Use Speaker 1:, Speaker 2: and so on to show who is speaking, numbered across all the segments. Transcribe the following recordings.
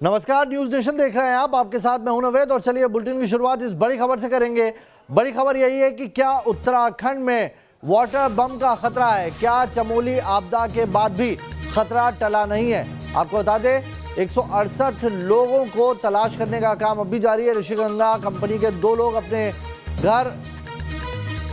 Speaker 1: नमस्कार, news nation देख रहे हैं आप। आपके साथ मैं हूं नवेद और चलिए बुलेटिन की शुरुआत इस बड़ी खबर से करेंगे। बड़ी खबर यही है कि क्या उत्तराखंड में वाटर बम का खतरा है। क्या चमोली आपदा के बाद भी खतरा टला नहीं है। आपको बता दें 168 लोगों को तलाश करने का काम अभी जारी है। ऋषिगंगा कंपनी के 2 लोग अपने घर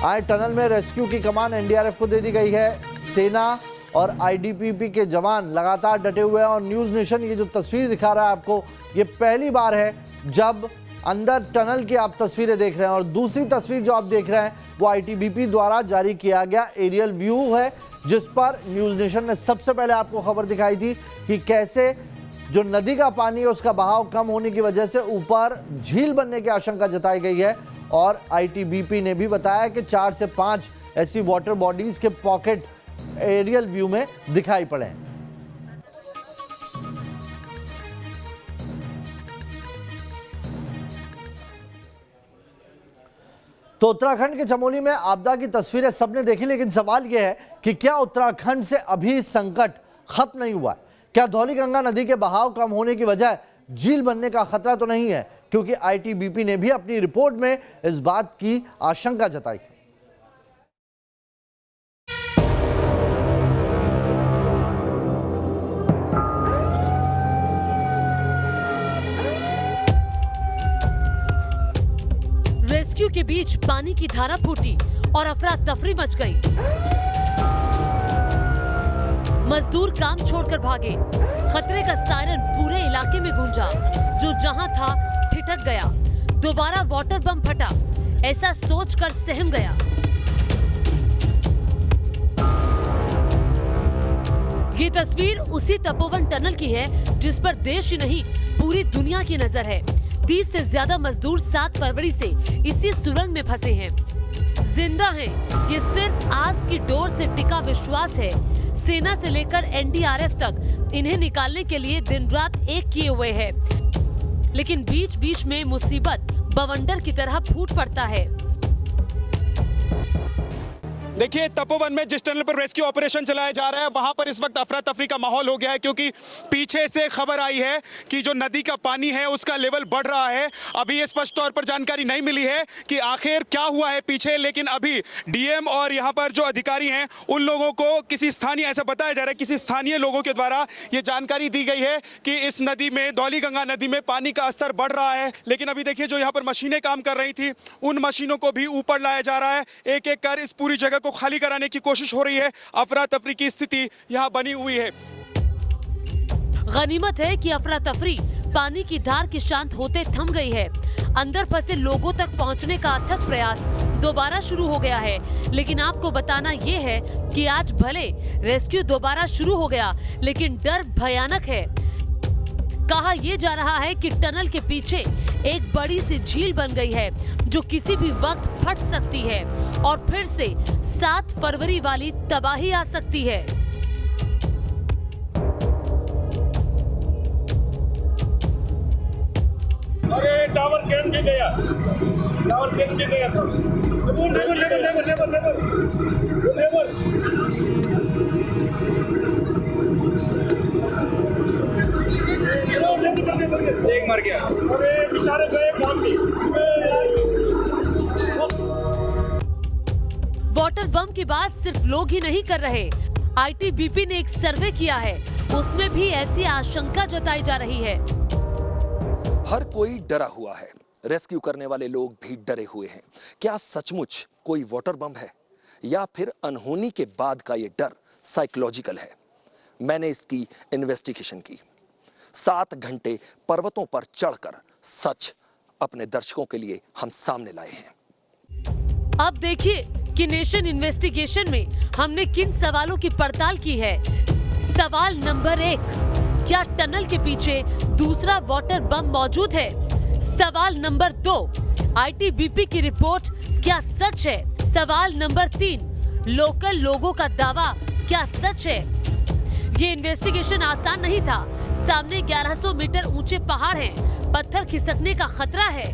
Speaker 1: आए। टनल में रेस्क्यू की कमान एनडीआरएफ को दे दी गई है। सेना और आईटीबीपी के जवान लगातार डटे हुए हैं और न्यूज नेशन ये जो तस्वीर दिखा रहा है आपको, ये पहली बार है जब अंदर टनल की आप तस्वीरें देख रहे हैं। और दूसरी तस्वीर जो आप देख रहे हैं वो आईटीबीपी द्वारा जारी किया गया एरियल व्यू है, जिस पर न्यूज नेशन ने सबसे पहले आपको खबर दिखाई थी कि कैसे जो नदी का पानी है उसका बहाव कम होने की वजह से ऊपर झील बनने की आशंका जताई गई है। और आईटीबीपी ने भी बताया कि 4 से 5 ऐसी वाटर बॉडीज के पॉकेट एरियल व्यू में दिखाई पड़े हैं। तो उत्तराखंड के चमोली में आपदा की तस्वीरें सबने देखी, लेकिन सवाल यह है कि क्या उत्तराखंड से अभी संकट खत्म नहीं हुआ है। क्या धौलीगंगा नदी के बहाव कम होने की वजह झील बनने का खतरा तो नहीं है, क्योंकि आईटीबीपी ने भी अपनी रिपोर्ट में इस बात की आशंका जताई।
Speaker 2: रेस्क्यू के बीच पानी की धारा फूटी और अफरा तफरी मच गई। मजदूर काम छोड़कर भागे। खतरे का सायरन पूरे इलाके में गूंजा। जो जहां था ठिठक गया। दोबारा वाटर बम फटा, ऐसा सोचकर सहम गया। ये तस्वीर उसी तपोवन टनल की है जिस पर देश ही नहीं पूरी दुनिया की नजर है। 30 से ज्यादा मजदूर 7 फरवरी से इसी सुरंग में फंसे हैं। जिंदा हैं, ये सिर्फ आस की डोर से टिका विश्वास है। सेना से लेकर एनडीआरएफ तक इन्हें निकालने के लिए दिन रात एक किए हुए हैं, लेकिन बीच बीच में मुसीबत बवंडर की तरह फूट पड़ता है।
Speaker 3: देखिए, तपोवन में जिस टनल पर रेस्क्यू ऑपरेशन चलाया जा रहा है वहां पर इस वक्त अफरा तफरी का माहौल हो गया है, क्योंकि पीछे से खबर आई है कि जो नदी का पानी है उसका लेवल बढ़ रहा है। अभी ये स्पष्ट तौर पर जानकारी नहीं मिली है कि आखिर क्या हुआ है पीछे, लेकिन अभी डीएम और यहाँ पर जो अधिकारी हैं उन लोगों को किसी स्थानीय, ऐसा बताया जा रहा है किसी स्थानीय लोगों के द्वारा ये जानकारी दी गई है कि इस नदी में, धौलीगंगा नदी में पानी का स्तर बढ़ रहा है। लेकिन अभी देखिए जो यहाँ पर मशीनें काम कर रही थी उन मशीनों को भी ऊपर लाया जा रहा है। एक एक कर इस पूरी जगह को खाली कराने की कोशिश हो रही है। अफरा तफरी की स्थिति यहां बनी हुई है।
Speaker 2: गनीमत है कि अफरा तफरी पानी की धार के शांत होते थम गई है। अंदर फंसे लोगों तक पहुंचने का अथक प्रयास दोबारा शुरू हो गया है। लेकिन आपको बताना ये है कि आज भले रेस्क्यू दोबारा शुरू हो गया, लेकिन डर भयानक है। कहा यह जा रहा है कि टनल के पीछे एक बड़ी सी झील बन गई है जो किसी भी वक्त फट सकती है और फिर से 7 फरवरी वाली तबाही आ सकती है।
Speaker 4: अरे टावर कैन भी गया, टावर कैन भी गया था। लेबर एक मर गया। अरे बेचारे गए काम भी।
Speaker 2: वाटर बम की बात सिर्फ लोग ही नहीं कर रहे। आईटीबीपी ने एक सर्वे किया है, उसमें भी ऐसी आशंका जताई जा रही है।
Speaker 5: हर कोई डरा हुआ है। रेस्क्यू करने वाले लोग भी डरे हुए हैं। क्या सचमुच कोई वाटर बम है या फिर अनहोनी के बाद का ये डर साइकोलॉजिकल है? मैंने इसकी इन्वेस्टिगेशन की। 7 घंटे पर्वतों पर चढ़कर सच अपने दर्शकों के लिए हम सामने लाए हैं।
Speaker 2: अब देखिए कि नेशन इन्वेस्टिगेशन में हमने किन सवालों की पड़ताल की है। सवाल नंबर 1, क्या टनल के पीछे दूसरा वाटर बम मौजूद है? सवाल नंबर 2, आईटीबीपी की रिपोर्ट क्या सच है? सवाल नंबर 3, लोकल लोगों का दावा क्या सच है? ये इन्वेस्टिगेशन आसान नहीं था। सामने 1100 मीटर ऊंचे पहाड़ हैं, पत्थर खिसकने का खतरा है,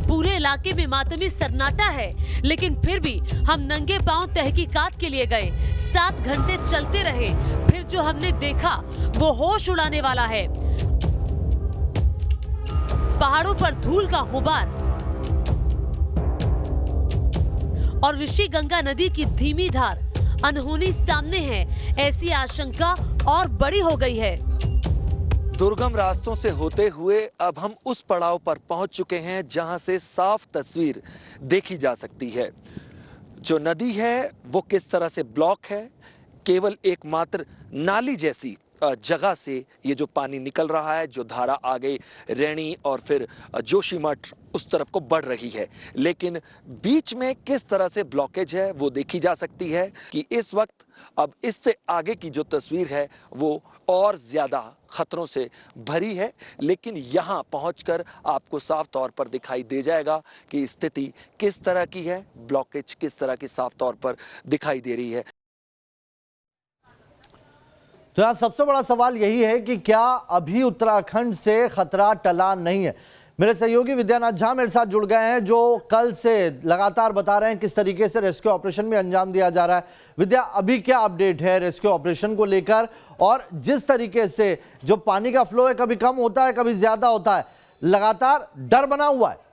Speaker 2: पूरे इलाके में मातमी सन्नाटा है, लेकिन फिर भी हम नंगे पांव तहकीकात के लिए गए। 7 घंटे चलते रहे, फिर जो हमने देखा वो होश उड़ाने वाला है। पहाड़ों पर धूल का गुबार और ऋषि गंगा नदी की धीमी धार, अनहोनी सामने है। ऐसी आशंका और बड़ी हो गई है।
Speaker 5: दुर्गम रास्तों से होते हुए अब हम उस पड़ाव पर पहुंच चुके हैं जहां से साफ तस्वीर देखी जा सकती है। जो नदी है वो किस तरह से ब्लॉक है, केवल एकमात्र नाली जैसी जगह से ये जो पानी निकल रहा है, जो धारा आगे रैणी और फिर जोशीमठ उस तरफ को बढ़ रही है, लेकिन बीच में किस तरह से ब्लॉकेज है वो देखी जा सकती है कि इस वक्त अब इससे आगे की जो तस्वीर है वो और ज्यादा खतरों से भरी है। लेकिन यहां पहुंचकर आपको साफ तौर पर दिखाई दे जाएगा कि स्थिति किस तरह की है, ब्लॉकेज किस तरह की साफ तौर पर दिखाई दे रही है।
Speaker 1: तो यहाँ सबसे बड़ा सवाल यही है कि क्या अभी उत्तराखंड से खतरा टला नहीं है। मेरे सहयोगी विद्यानाथ झा मेरे साथ जुड़ गए हैं, जो कल से लगातार बता रहे हैं किस तरीके से रेस्क्यू ऑपरेशन में अंजाम दिया जा रहा है। विद्या, अभी क्या अपडेट है रेस्क्यू ऑपरेशन को लेकर, और जिस तरीके से जो पानी का फ्लो है कभी कम होता है कभी ज्यादा होता है, लगातार डर बना हुआ है।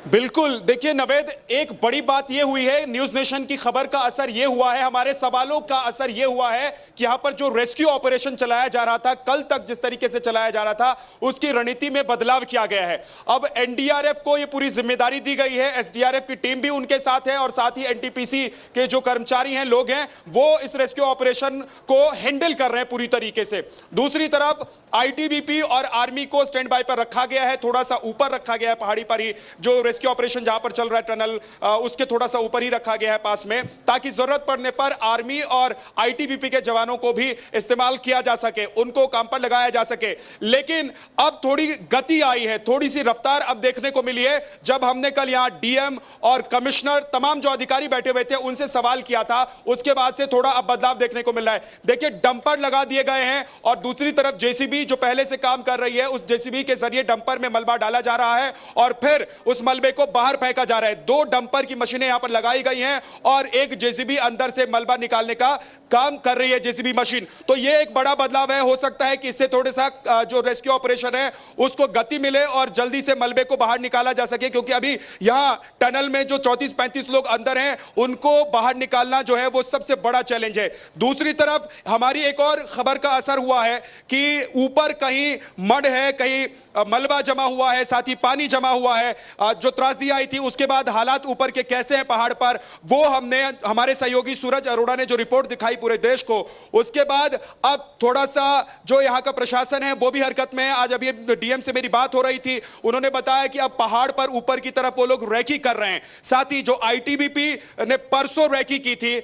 Speaker 3: बिल्कुल, देखिए नवेद, एक बड़ी बात यह हुई है, न्यूज नेशन की खबर का असर यह हुआ है, हमारे सवालों का असर यह हुआ है कि यहां पर जो रेस्क्यू ऑपरेशन चलाया जा रहा था, कल तक जिस तरीके से चलाया जा रहा था उसकी रणनीति में बदलाव किया गया है। अब एनडीआरएफ को यह पूरी जिम्मेदारी दी गई है, एसडीआरएफ की टीम भी उनके साथ है और साथ ही एनटीपीसी के जो कर्मचारी हैं, लोग हैं, वो इस रेस्क्यू ऑपरेशन को हैंडल कर रहे हैं पूरी तरीके से। दूसरी तरफ आईटीबीपी और आर्मी को स्टैंड बाय पर रखा गया है, थोड़ा सा ऊपर रखा गया है, पहाड़ी पर ही जो रेस्क्यू ऑपरेशन जहां पर चल रहा है टनल उसके थोड़ा सा ऊपर ही रखा गया है पास में, ताकि जरूरत पड़ने पर आर्मी और आईटीबीपी के जवानों को भी इस्तेमाल किया जा सके, उनको काम पर लगाया जा सके। लेकिन अब थोड़ी गति आई है, थोड़ी सी रफ्तार अब देखने को मिली है। जब हमने कल यहां डीएम और कमिश्नर, तमाम जो अधिकारी बैठे हुए थे, उनसे सवाल किया था, उसके बाद से थोड़ा अब बदलाव देखने को मिल रहा है। देखिए, डंपर लगा दिए गए हैं और दूसरी तरफ जेसीबी जो पहले से काम कर रही है, उस जेसीबी के जरिए डंपर में मलबा डाला जा रहा है और फिर उस मलबे को बाहर फेंका जा रहा है। 2 डंपर की मशीनें यहां पर लगाई गई हैं और एक जेसीबी अंदर से मलबा निकालने का काम कर रही है, जेसीबी मशीन। तो यह एक बड़ा बदलाव है। हो सकता है कि इससे थोड़ा सा जो रेस्क्यू ऑपरेशन है उसको गति मिले और जल्दी से मलबे को बाहर निकाला जा सके, क्योंकि अभी यहां टनल में जो 34-35 लोग अंदर हैं, उनको बाहर निकालना जो है वो सबसे बड़ा चैलेंज है। दूसरी तरफ हमारी एक और खबर का असर हुआ है कि ऊपर कहीं मड है, कहीं मलबा जमा हुआ है, साथ ही पानी जमा हुआ है। जो त्रासदी आई थी उसके बाद हालात ऊपर के कैसे हैं पहाड़ पर, वो हमने, हमारे सहयोगी सूरज अरोड़ा ने जो रिपोर्ट दिखाई पूरे देश को, उसके बाद अब थोड़ा सा जो यहां का प्रशासन है वो भी हरकत में है। आज अभी डीएम से मेरी बात हो रही थी, उन्होंने बताया कि अब पहाड़ पर ऊपर की तरफ वो लोग रैकी कर रहे हैं। साथ ही जो आईटीबीपी ने परसों रैकी की थी,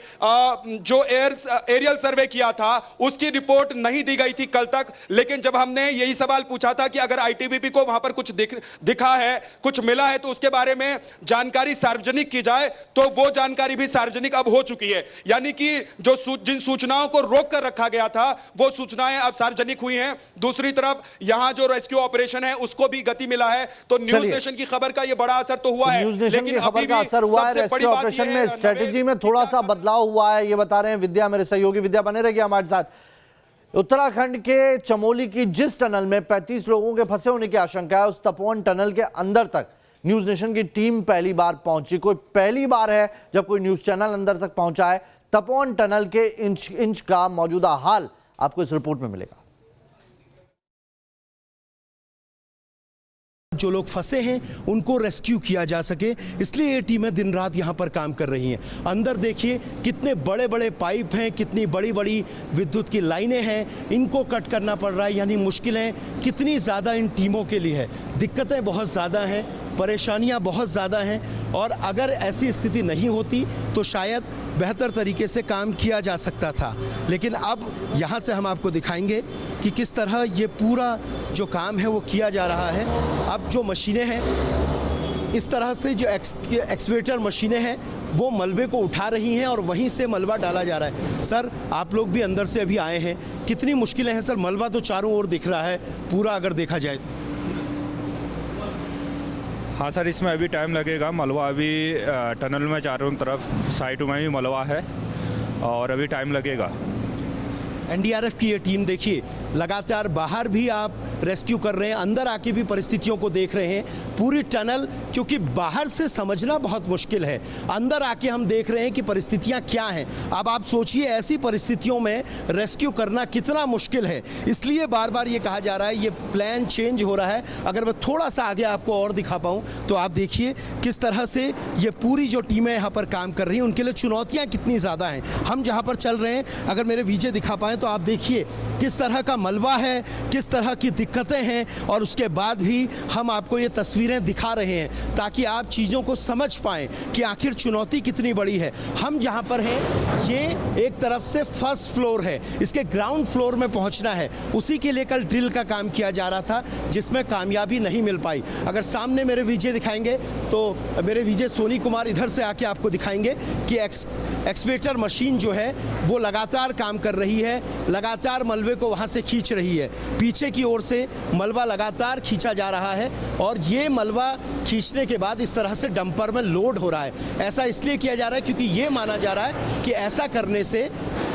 Speaker 3: जो एरियल सर्वे किया था, उसकी रिपोर्ट नहीं दी गई थी कल तक। लेकिन जब हमने यही सवाल पूछा था कि अगर आईटीबीपी को वहां पर कुछ दिखा है, कुछ मिला है, तो उसके बारे में जानकारी सार्वजनिक की जाए, तो वो जानकारी भी सार्वजनिक अब हो चुकी है। यानी कि जो जिन सूचनाओं को रोक कर रखा गया था, वो सूचनाएं अब सार्वजनिक हुई हैं। दूसरी तरफ यहां जो रेस्क्यू ऑपरेशन है उसको भी गति मिला है। तो न्यूज नेशन की खबर का ये बड़ा असर तो हुआ है,
Speaker 1: लेकिन खबर का असर हुआ है, रेस्क्यू ऑपरेशन में स्ट्रेटेजी में थोड़ा सा बदलाव हुआ है, ये बता रहे हैं विद्या, मेरे सहयोगी विद्या बने रहेगी हमारे साथ। उत्तराखंड के चमोली की जिस टनल में 35 लोगों के फंसे होने की आशंका है, उस तपोवन टनल के अंदर तक न्यूज नेशन की टीम पहली बार पहुंची। कोई पहली बार है जब कोई न्यूज चैनल अंदर तक पहुंचा है। तपोवन टनल के इंच का मौजूदा हाल आपको इस रिपोर्ट में मिलेगा।
Speaker 6: जो लोग फंसे हैं उनको रेस्क्यू किया जा सके, इसलिए ये टीमें दिन रात यहाँ पर काम कर रही हैं। अंदर देखिए कितने बड़े बड़े पाइप हैं, कितनी बड़ी बड़ी विद्युत की लाइनें हैं, इनको कट करना पड़ रहा है। यानी मुश्किलें कितनी ज़्यादा इन टीमों के लिए है, दिक्कतें बहुत ज़्यादा हैं, परेशानियां बहुत ज़्यादा हैं। और अगर ऐसी स्थिति नहीं होती तो शायद बेहतर तरीके से काम किया जा सकता था। लेकिन अब यहाँ से हम आपको दिखाएंगे कि किस तरह ये पूरा जो काम है वो किया जा रहा है। अब जो मशीनें हैं, इस तरह से जो एक्सवेटर मशीनें हैं वो मलबे को उठा रही हैं और वहीं से मलबा डाला जा रहा है। सर, आप लोग भी अंदर से अभी आए हैं, कितनी मुश्किलें हैं सर? मलबा तो चारों ओर दिख रहा है पूरा, अगर देखा जाए तो।
Speaker 7: हाँ सर, इसमें अभी टाइम लगेगा। मलबा अभी टनल में चारों तरफ साइड में भी मलबा है और अभी टाइम लगेगा।
Speaker 6: एनडीआरएफ की ये टीम देखिए लगातार बाहर भी आप रेस्क्यू कर रहे हैं, अंदर आके भी परिस्थितियों को देख रहे हैं। पूरी टनल, क्योंकि बाहर से समझना बहुत मुश्किल है, अंदर आके हम देख रहे हैं कि परिस्थितियां क्या हैं। अब आप सोचिए ऐसी परिस्थितियों में रेस्क्यू करना कितना मुश्किल है, इसलिए बार बार ये कहा जा रहा है, ये प्लान चेंज हो रहा है। अगर मैं थोड़ा सा आगे आपको और दिखा पाऊँ तो आप देखिए किस तरह से ये पूरी जो टीमें यहाँ पर काम कर रही हैं, उनके लिए चुनौतियाँ कितनी ज़्यादा हैं। हम जहाँ पर चल रहे हैं, अगर मेरे वीजे दिखा पाएँ तो आप देखिए किस तरह का मलबा है, किस तरह की दिक्कतें हैं, और उसके बाद भी हम आपको ये तस्वीरें दिखा रहे हैं ताकि आप चीज़ों को समझ पाएँ कि आखिर चुनौती कितनी बड़ी है। हम जहाँ पर हैं ये एक तरफ से फर्स्ट फ्लोर है, इसके ग्राउंड फ्लोर में पहुँचना है, उसी के लिए कल ड्रिल का काम किया जा रहा था जिसमें कामयाबी नहीं मिल पाई। अगर सामने मेरे वीजे दिखाएंगे तो मेरे वीजे सोनी कुमार इधर से आके आपको दिखाएंगे कि एक्सवेटर मशीन जो है वो लगातार काम कर रही है, लगातार मलबे को वहाँ से खींच रही है। पीछे की ओर से मलबा लगातार खींचा जा रहा है और ये मलबा खींचने के बाद इस तरह से डंपर में लोड हो रहा है। ऐसा इसलिए किया जा रहा है क्योंकि ये माना जा रहा है कि ऐसा करने से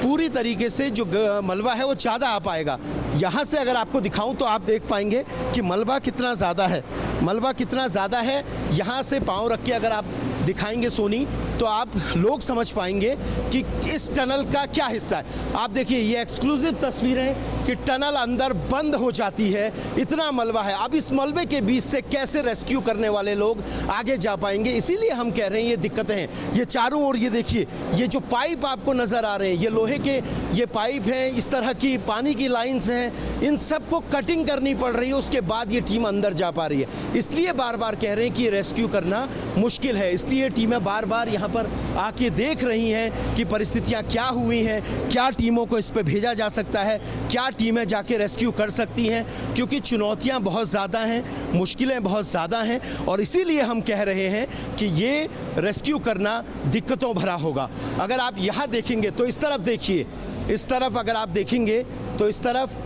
Speaker 6: पूरी तरीके से जो मलबा है वो ज़्यादा आ पाएगा। यहाँ से अगर आपको दिखाऊं तो आप देख पाएंगे कि मलबा कितना ज़्यादा है, मलबा कितना ज़्यादा है। यहाँ से पाँव रख के अगर आप दिखाएंगे सोनी तो आप लोग समझ पाएंगे कि इस टनल का क्या हिस्सा है। आप देखिए ये एक्सक्लूसिव तस्वीरें कि टनल अंदर बंद हो जाती है, इतना मलबा है। अब इस मलबे के बीच से कैसे रेस्क्यू करने वाले लोग आगे जा पाएंगे, इसीलिए हम कह रहे हैं ये दिक्कतें हैं। ये चारों ओर ये देखिए, ये जो पाइप आपको नज़र आ रहे हैं, ये लोहे के ये पाइप हैं, इस तरह की पानी की लाइन्स हैं, इन सबको कटिंग करनी पड़ रही है, उसके बाद ये टीम अंदर जा पा रही है। इसलिए बार बार कह रहे हैं कि ये रेस्क्यू करना मुश्किल है, इसलिए टीमें बार बार यहाँ पर आके देख रही हैं कि परिस्थितियाँ क्या हुई हैं, क्या टीमों को इस पर भेजा जा सकता है, क्या टीमें जाके रेस्क्यू कर सकती हैं, क्योंकि चुनौतियाँ बहुत ज़्यादा हैं, मुश्किलें बहुत ज़्यादा हैं, और इसीलिए हम कह रहे हैं कि ये रेस्क्यू करना दिक्कतों भरा होगा। अगर आप यहाँ देखेंगे तो इस तरफ देखिए, इस तरफ अगर आप देखेंगे तो इस तरफ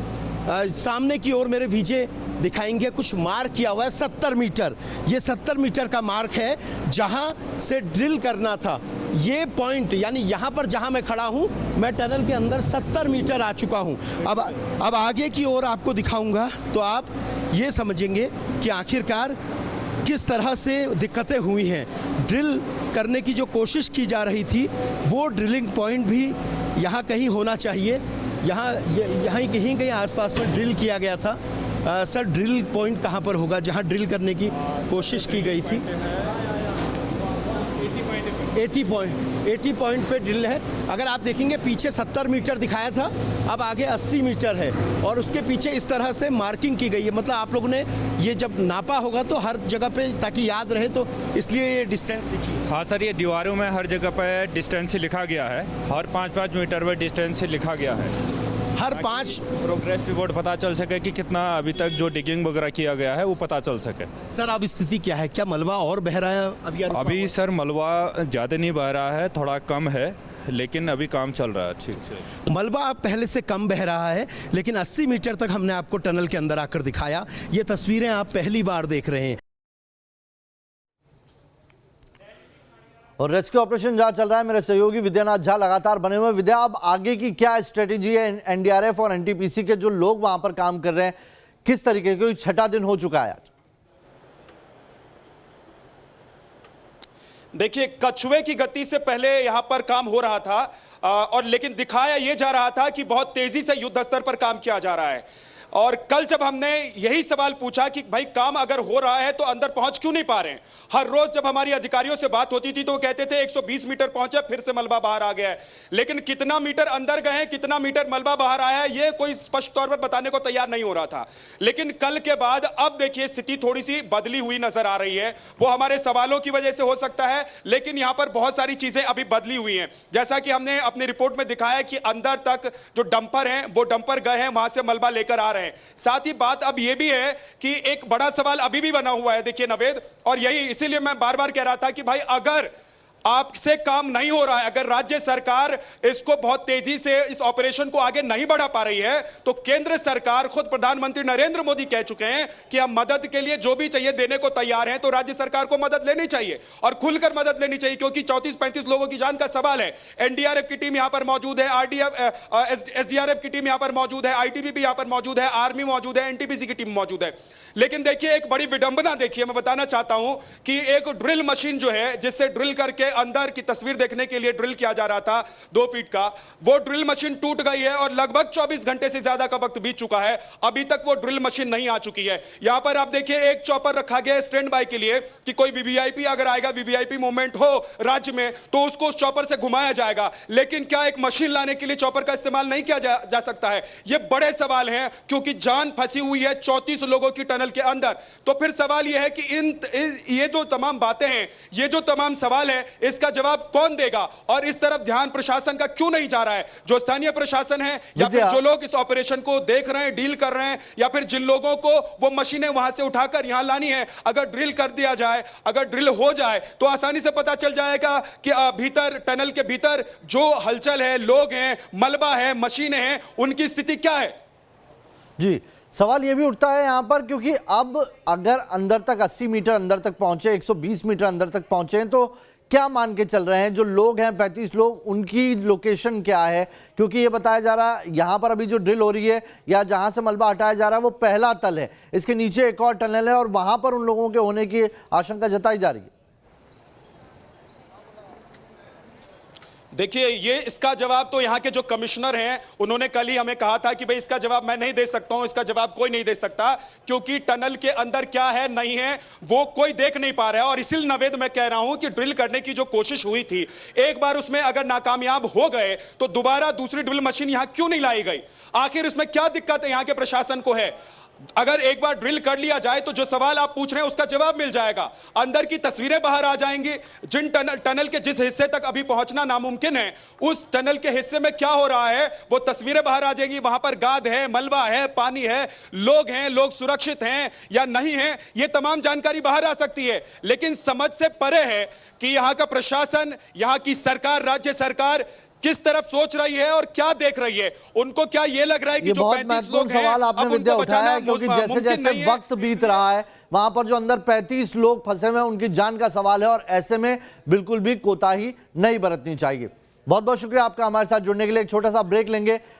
Speaker 6: सामने की ओर मेरे वीजे दिखाएंगे कुछ मार्क किया हुआ है 70 मीटर। ये 70 मीटर का मार्क है जहां से ड्रिल करना था। ये पॉइंट यानी यहां पर जहां मैं खड़ा हूं, मैं टनल के अंदर 70 मीटर आ चुका हूं। अब आगे की ओर आपको दिखाऊंगा तो आप ये समझेंगे कि आखिरकार किस तरह से दिक्कतें हुई हैं। ड्रिल करने की जो कोशिश की जा रही थी वो ड्रिलिंग पॉइंट भी यहाँ कहीं होना चाहिए। यहाँ कहीं आसपास में ड्रिल किया गया था। सर ड्रिल पॉइंट कहाँ पर होगा जहाँ ड्रिल करने की कोशिश की गई थी? 80 पॉइंट पे ड्रिल है। अगर आप देखेंगे पीछे 70 मीटर दिखाया था, अब आगे 80 मीटर है और उसके पीछे इस तरह से मार्किंग की गई है। मतलब आप लोगों ने ये जब नापा होगा तो हर जगह पे ताकि याद रहे, तो इसलिए ये डिस्टेंस लिखी है।
Speaker 7: हाँ सर, ये दीवारों में हर जगह पे डिस्टेंस लिखा गया है, हर 5-5 मीटर में डिस्टेंस लिखा गया है।
Speaker 6: हर 5
Speaker 7: प्रोग्रेस रिपोर्ट पता चल सके कि कितना अभी तक जो डिगिंग वगैरह किया गया है वो पता चल सके।
Speaker 6: सर अब स्थिति क्या है? क्या मलबा और बह रहा है
Speaker 7: अभी सर मलबा ज़्यादा नहीं बह रहा है, थोड़ा कम है, लेकिन अभी काम चल रहा है ठीक से।
Speaker 6: मलबा अब पहले से कम बह रहा है, लेकिन 80 मीटर तक हमने आपको टनल के अंदर आकर दिखाया। ये तस्वीरें आप पहली बार देख रहे हैं।
Speaker 1: और रेस्क्यू ऑपरेशन जहां चल रहा है, मेरे सहयोगी विद्यानाथ झा लगातार बने हुए। विद्या, अब आगे की क्या स्ट्रेटेजी है? एनडीआरएफ और एनटीपीसी के जो लोग वहां पर काम कर रहे हैं, किस तरीके, क्योंकि 6ठा दिन हो चुका है आज।
Speaker 3: देखिए, कछुए की गति से पहले यहां पर काम हो रहा था और लेकिन दिखाया यह जा रहा था कि बहुत तेजी से युद्ध स्तर पर काम किया जा रहा है। और कल जब हमने यही सवाल पूछा कि भाई काम अगर हो रहा है तो अंदर पहुंच क्यों नहीं पा रहे हैं, हर रोज जब हमारी अधिकारियों से बात होती थी तो वो कहते थे 120 मीटर पहुंचे फिर से मलबा बाहर आ गया है, लेकिन कितना मीटर अंदर गए, कितना मीटर मलबा बाहर आया है, ये कोई स्पष्ट तौर पर बताने को तैयार नहीं हो रहा था। लेकिन कल के बाद अब देखिए स्थिति थोड़ी सी बदली हुई नजर आ रही है। वो हमारे सवालों की वजह से हो सकता है, लेकिन यहां पर बहुत सारी चीजें अभी बदली हुई हैं। जैसा कि हमने अपनी रिपोर्ट में दिखाया कि अंदर तक जो डंपर हैं वो डंपर गए हैं, वहां से मलबा लेकर आ रहे हैं। साथ ही बात अब यह भी है कि एक बड़ा सवाल अभी भी बना हुआ है, देखिए नवेद, और यही इसीलिए मैं बार बार कह रहा था कि भाई अगर आपसे काम नहीं हो रहा है। अगर राज्य सरकार इसको बहुत तेजी से इस ऑपरेशन को आगे नहीं बढ़ा पा रही है तो केंद्र सरकार, खुद प्रधानमंत्री नरेंद्र मोदी कह चुके हैं कि हम मदद के लिए जो भी चाहिए देने को तैयार हैं। तो राज्य सरकार को मदद लेनी चाहिए और खुलकर मदद लेनी चाहिए, क्योंकि 34-35 लोगों की जान का सवाल है। एनडीआरएफ की टीम यहां पर मौजूद है, एसडीआरएफ की टीम यहां पर मौजूद है, आईटीबीपी यहां पर मौजूद है, आर्मी मौजूद है, एनटीपीसी की टीम मौजूद है। लेकिन देखिए एक बड़ी विडंबना देखिए, मैं बताना चाहता हूं कि एक ड्रिल मशीन जो है जिससे ड्रिल करके अंदर की तस्वीर देखने के लिए ड्रिल किया जा रहा था 2 फीट का, वो ड्रिल मशीन टूट गई है और लगभग 24 घंटे से ज्यादा का वक्त बीत चुका है, अभी तक वो ड्रिल मशीन नहीं आ चुकी है। यहां पर आप देखिए एक चॉपर रखा गया है स्टैंड बाय के लिए कि कोई वीवीआईपी अगर आएगा, वीवीआईपी मूवमेंट हो राज्य में तो उसको उस चॉपर से घुमाया जाएगा। लेकिन क्या एक मशीन लाने के लिए चॉपर का इस्तेमाल नहीं किया जा सकता है? ये बड़े सवाल हैं, क्योंकि जान फंसी हुई है 34 लोगों की टनल के अंदर। तो फिर सवाल यह है कि ये जो तमाम बातें हैं, ये जो तमाम सवाल है, इसका जवाब कौन देगा? और इस तरफ ध्यान प्रशासन का क्यों नहीं जा रहा है? जो स्थानीय प्रशासन है या फिर जो लोग इस ऑपरेशन को देख रहे हैं, डील कर रहे हैं, या फिर जिन लोगों को वो मशीनें वहां से उठाकर यहां लानी है, अगर ड्रिल कर दिया जाए, अगर ड्रिल हो जाए तो आसानी से पता चल जाएगा कि भीतर टनल के भीतर जो हलचल है, लोग हैं, मलबा है, मशीनें हैं, उनकी स्थिति क्या है।
Speaker 1: जी, सवाल यह भी उठता है यहां पर, क्योंकि अब अगर अंदर तक 80 मीटर अंदर तक पहुंचे, 120 मीटर अंदर तक पहुंचे हैं, तो क्या मान के चल रहे हैं जो लोग हैं 35 लोग, उनकी लोकेशन क्या है? क्योंकि ये बताया जा रहा है यहां पर अभी जो ड्रिल हो रही है या जहां से मलबा हटाया जा रहा है वो पहला तल है, इसके नीचे एक और टनल है और वहां पर उन लोगों के होने की आशंका जताई जा रही है।
Speaker 3: देखिए ये इसका जवाब तो यहाँ के जो कमिश्नर हैं उन्होंने कल ही हमें कहा था कि भाई इसका जवाब मैं नहीं दे सकता हूं, इसका जवाब कोई नहीं दे सकता, क्योंकि टनल के अंदर क्या है नहीं है वो कोई देख नहीं पा रहा है। और इसीलिए नवेद मैं कह रहा हूं कि ड्रिल करने की जो कोशिश हुई थी, एक बार उसमें अगर नाकामयाब हो गए तो दोबारा दूसरी ड्रिल मशीन यहां क्यों नहीं लाई गई? आखिर इसमें क्या दिक्कत है यहाँ के प्रशासन को है? अगर एक बार ड्रिल कर लिया जाए तो जो सवाल आप पूछ रहे हैं उसका जवाब मिल जाएगा, अंदर की तस्वीरें बाहर आ जाएंगी। जिन टनल के जिस हिस्से तक अभी पहुंचना नामुमकिन है, उस टनल के हिस्से में क्या हो रहा है वो तस्वीरें बाहर आ जाएंगी। वहां पर गाद है, मलबा है, पानी है, लोग हैं, लोग सुरक्षित हैं या नहीं हैं, ये तमाम जानकारी बाहर आ सकती है। लेकिन समझ से परे है कि यहां का प्रशासन, यहां की सरकार, राज्य सरकार किस तरफ सोच रही है और क्या देख रही है। उनको क्या ये लग रहा है कि जो 35 लोग हैं
Speaker 1: सवाल आपने विद्या उठाया है, क्योंकि जैसे जैसे वक्त बीत रहा है वहां पर जो अंदर 35 लोग फंसे हुए हैं उनकी जान का सवाल है और ऐसे में बिल्कुल भी कोताही नहीं बरतनी चाहिए। बहुत बहुत शुक्रिया आपका हमारे साथ जुड़ने के लिए। एक छोटा सा ब्रेक लेंगे।